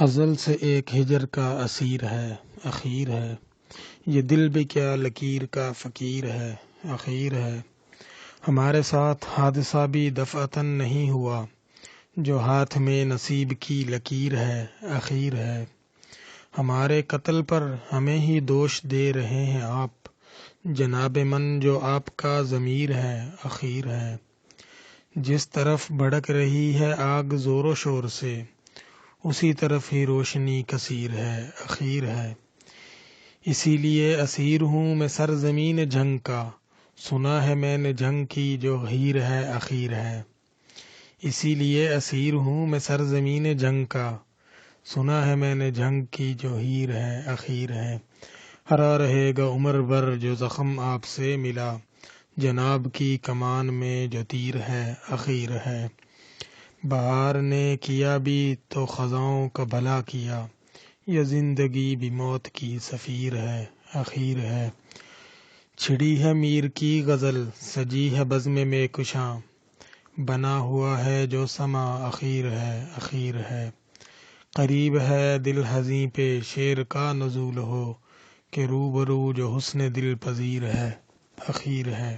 ازل سے ایک ہجر کا اسیر ہے، اخیر ہے یہ دل بھی کیا لکیر کا فقیر ہے، اخیر ہے۔ ہمارے ساتھ حادثہ بھی دفعتاً نہیں ہوا، جو ہاتھ میں نصیب کی لکیر ہے، اخیر ہے۔ ہمارے قتل پر ہمیں ہی دوش دے رہے ہیں آپ، جناب من جو آپ کا ضمیر ہے، اخیر ہے۔ جس طرف بھڑک رہی ہے آگ زور و شور سے، اسی طرف ہی روشنی کثیر ہے، اخیر ہے۔ اسی لیے اسیر ہوں میں سرزمین جنگ کا، سنا ہے میں نے جنگ کی جو ہیر ہے، اخیر ہے۔ اسی لیے اسیر ہوں میں سرزمین جنگ کا، سنا ہے میں نے جنگ کی جو ہیر ہے، اخیر ہے۔ ہرا رہے گا عمر بھر جو زخم آپ سے ملا، جناب کی کمان میں جو تیر ہے، اخیر ہے۔ بہار نے کیا بھی تو خزاں کا بھلا کیا، یہ زندگی بھی موت کی سفیر ہے، اخیر ہے۔ چھڑی ہے میر کی غزل، سجی ہے بزم میں کشاں، بنا ہوا ہے جو سما، اخیر ہے، اخیر ہے۔ قریب ہے دل حزیں پہ شعر کا نزول ہو، کہ روبرو جو حسن دل پذیر ہے، اخیر ہے۔